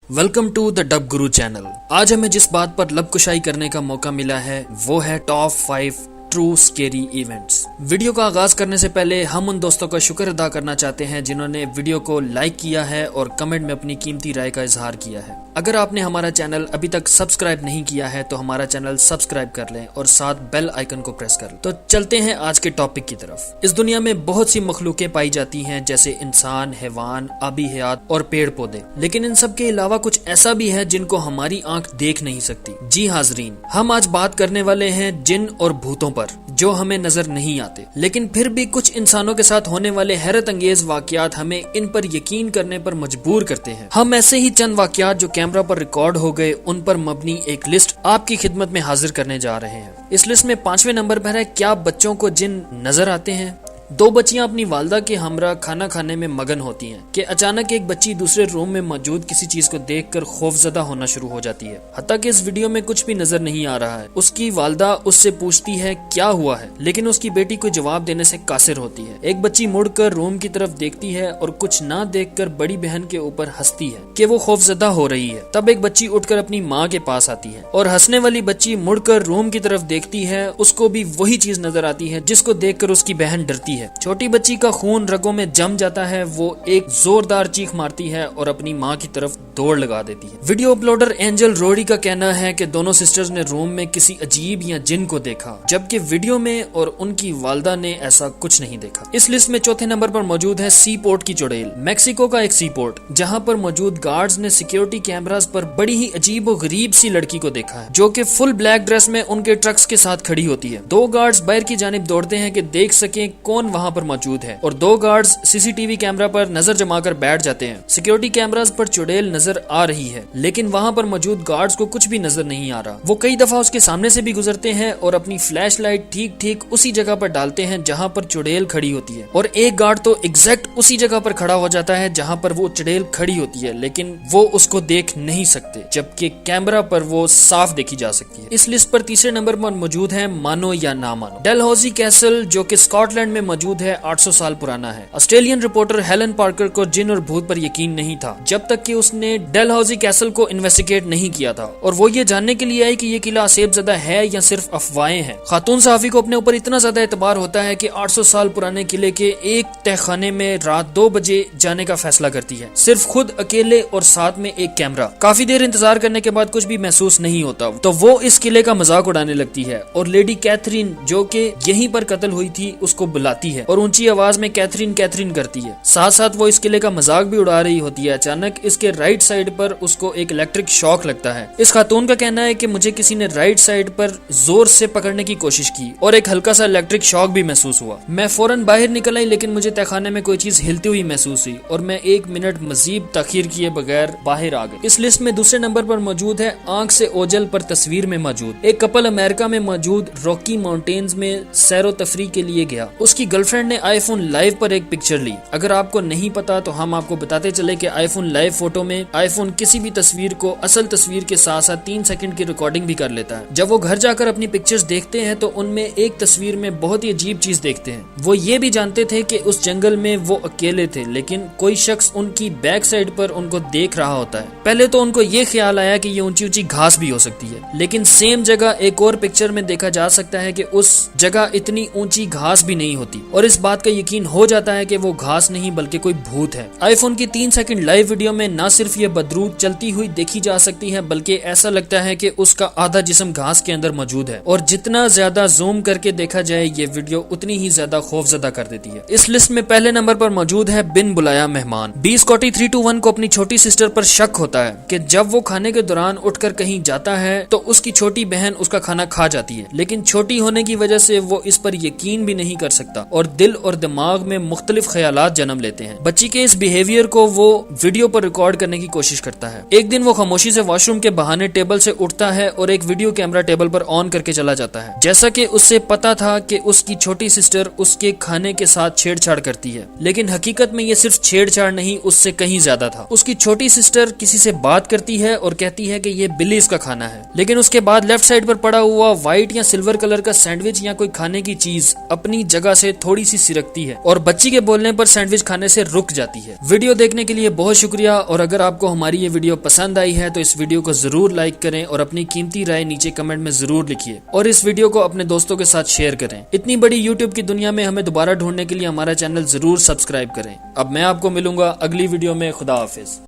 Welcome to the dub Guru channel. आज हमें जिस बात पर लब कुशाई करने का मौका मिला है वो है top 5 true scary events. Video का आगाज करने से पहले हम उन दोस्तों का शुक्र अदा करना चाहते हैं जिन्होंने वीडियो को लाइक किया है और कमेंट में अपनी कीमती राय का इजहार किया है। अगर आपने हमारा चैनल अभी तक सब्सक्राइब नहीं किया है तो हमारा चैनल सब्सक्राइब कर लें और साथ बेल आइकन को प्रेस कर लें। तो चलते हैं आज के टॉपिक की तरफ। इस दुनिया में बहुत सी मखलूकें पाई जाती हैं जैसे इंसान, हैवान, आबी हयात और पेड़ पौधे, लेकिन इन सब के अलावा कुछ ऐसा भी है जिनको हमारी आंख देख नहीं सकती। जी हाजरीन, हम आज बात करने वाले हैं जिन और भूतों पर जो हमें नजर नहीं आते, लेकिन फिर भी कुछ इंसानों के साथ होने वाले हैरत अंगेज वाकयात हमें इन पर यकीन करने पर मजबूर करते हैं। हम ऐसे ही चंद वाकयात जो कैमरा पर रिकॉर्ड हो गए उन पर मबनी एक लिस्ट आपकी खिदमत में हाजिर करने जा रहे हैं। इस लिस्ट में 5वें नंबर पर है, क्या बच्चों को जिन नजर आते हैं। दो बच्चियां अपनी वालदा के हमरा खाना खाने में मगन होती हैं कि अचानक एक बच्ची दूसरे रूम में मौजूद किसी चीज को देखकर खौफजदा होना शुरू हो जाती है। हत्ता कि इस वीडियो में कुछ भी नजर नहीं आ रहा है। उसकी वालदा उससे पूछती है क्या हुआ है, लेकिन उसकी बेटी कोई जवाब देने से कासिर होती है। एक बच्ची मुड़कर रूम की तरफ देखती है और कुछ ना देखकर बड़ी बहन के ऊपर हंसती है कि वो खौफजदा हो रही है। तब एक बच्ची उठकर अपनी माँ के पास आती है और हंसने वाली बच्ची मुड़कर रूम की तरफ देखती है। उसको भी वही चीज नजर आती है जिसको देखकर उसकी बहन डरती है। छोटी बच्ची का खून रगों में जम जाता है। वो एक जोरदार चीख मारती है और अपनी माँ की तरफ दौड़ लगा देती है। वीडियो अपलोडर एंजल रोडी का कहना है कि दोनों सिस्टर्स ने रूम में किसी अजीब या जिन को देखा, जबकि वीडियो में और उनकी वालदा ने ऐसा कुछ नहीं देखा। इस लिस्ट में चौथे नंबर पर मौजूद है सी पोर्ट की चुड़ैल। मैक्सिको का एक सी पोर्ट जहाँ पर मौजूद गार्ड्स ने सिक्योरिटी कैमरास पर बड़ी ही अजीब और गरीब सी लड़की को देखा है जो कि फुल ब्लैक ड्रेस में उनके ट्रक्स के साथ खड़ी होती है। दो गार्ड्स बाहर की जानिब दौड़ते हैं कि देख सकें कौन वहाँ पर मौजूद है और दो गार्ड्स सीसीटीवी कैमरा पर नजर जमाकर बैठ जाते हैं। सिक्योरिटी कैमरास पर चुड़ैल नजर आ रही है लेकिन वहाँ पर मौजूद गार्ड्स को कुछ भी नजर नहीं आ रहा। वो कई दफा उसके सामने से भी गुजरते हैं और अपनी फ्लैश लाइट ठीक उसी जगह पर डालते हैं जहाँ पर चुड़ैल खड़ी होती है, और एक गार्ड तो एग्जैक्ट उसी जगह पर खड़ा हो जाता है जहाँ पर वो चुड़ैल खड़ी होती है, लेकिन वो उसको देख नहीं सकते जबकि कैमरा पर वो साफ देखी जा सकती है। इस लिस्ट पर तीसरे नंबर पर मौजूद है मानो या ना मानो। डलहौजी कैसल जो कि स्कॉटलैंड में मौजूद है 800 साल पुराना है। ऑस्ट्रेलियन रिपोर्टर हेलन पार्कर को जिन और भूत पर यकीन नहीं था जब तक कि उसने डलहौजी कैसल को इन्वेस्टिगेट नहीं किया था और वो ये जानने के लिए आई कि ये किला असेबज़दा है या सिर्फ अफवाहें हैं। खातून सहाफी को अपने ऊपर इतना ज्यादा एतबार होता है कि 800 साल पुराने किले के एक तहखाने में रात 2 बजे जाने का फैसला करती है, सिर्फ खुद अकेले और साथ में एक कैमरा। काफी देर इंतजार करने के बाद कुछ भी महसूस नहीं होता तो वो इस किले का मजाक उड़ाने लगती है और लेडी कैथरीन जो कि यहीं पर कत्ल हुई थी उसको बुलाती है और ऊंची आवाज में कैथरीन कैथरीन करती है। साथ साथ वो इस किले का मजाक भी उड़ा रही होती है। अचानक इसके राइट साइड पर उसको एक इलेक्ट्रिक शॉक लगता है। इस खातून का कहना है कि मुझे किसी ने राइट साइड पर जोर से पकड़ने की कोशिश की और एक हल्का सा इलेक्ट्रिक शॉक भी महसूस हुआ। मैं फौरन बाहर निकल आई लेकिन मुझे तहखाने में कोई चीज हिलती हुई महसूस हुई और मैं 1 मिनट मजीद ताखीर किए बगैर बाहर आ गई। इस लिस्ट में दूसरे नंबर पर मौजूद है आंख से ओझल पर तस्वीर में मौजूद एक कपल अमेरिका में मौजूद रॉकी माउंटेन्स में सैरो तफरी के लिए गया। उसकी गर्लफ्रेंड ने आईफोन लाइव पर एक पिक्चर ली। अगर आपको नहीं पता तो हम आपको बताते चले कि आईफोन लाइव फोटो में आईफोन किसी भी तस्वीर को असल तस्वीर के साथ साथ 3 सेकंड की रिकॉर्डिंग भी कर लेता है। जब वो घर जाकर अपनी पिक्चर्स देखते हैं तो उनमें एक तस्वीर में बहुत ही अजीब चीज देखते हैं। वो ये भी जानते थे कि उस जंगल में वो अकेले थे लेकिन कोई शख्स उनकी बैक साइड पर उनको देख रहा होता है। पहले तो उनको ये ख्याल आया कि ये ऊंची ऊंची घास भी हो सकती है, लेकिन सेम जगह एक और पिक्चर में देखा जा सकता है कि उस जगह इतनी ऊंची घास भी नहीं होती और इस बात का यकीन हो जाता है कि वो घास नहीं बल्कि कोई भूत है। आईफोन की 3 सेकंड लाइव वीडियो में न सिर्फ ये बदरूद चलती हुई देखी जा सकती है बल्कि ऐसा लगता है कि उसका आधा जिस्म घास के अंदर मौजूद है और जितना ज्यादा जूम करके देखा जाए ये वीडियो उतनी ही ज्यादा खौफजदा कर देती है। इस लिस्ट में पहले नंबर पर मौजूद है बिन बुलाया मेहमान। बी स्कॉटी 321 को अपनी छोटी सिस्टर पर शक होता है कि जब वो खाने के दौरान उठकर कहीं जाता है तो उसकी छोटी बहन उसका खाना खा जाती है, लेकिन छोटी होने की वजह से वो इस पर यकीन भी नहीं कर सकता और दिल और दिमाग में मुख्तलिफ ख्यालात जन्म लेते हैं। बच्ची के इस बिहेवियर को वो वीडियो पर रिकॉर्ड करने की कोशिश करता है। एक दिन वो खामोशी से वॉशरूम के बहाने टेबल से उठता है और एक वीडियो कैमरा टेबल पर ऑन करके चला जाता है। जैसा कि उससे पता था कि उसकी छोटी सिस्टर उसके खाने के साथ छेड़छाड़ करती है, लेकिन हकीकत में ये सिर्फ छेड़छाड़ नहीं उससे कहीं ज्यादा था। उसकी छोटी सिस्टर किसी से बात करती है और कहती है कि ये बिली इसका खाना है, लेकिन उसके बाद लेफ्ट साइड पर पड़ा हुआ व्हाइट या सिल्वर कलर का सैंडविच या कोई खाने की चीज अपनी जगह से थोड़ी सी सिरकती है और बच्ची के बोलने पर सैंडविच खाने से रुक जाती है। वीडियो देखने के लिए बहुत शुक्रिया, और अगर आपको हमारी ये वीडियो पसंद आई है तो इस वीडियो को जरूर लाइक करें और अपनी कीमती राय नीचे कमेंट में जरूर लिखिए, और इस वीडियो को अपने दोस्तों के साथ शेयर करें। इतनी बड़ी यूट्यूब की दुनिया में हमें दोबारा ढूंढने के लिए हमारा चैनल जरूर सब्सक्राइब करें। अब मैं आपको मिलूंगा अगली वीडियो में। खुदा हाफिज।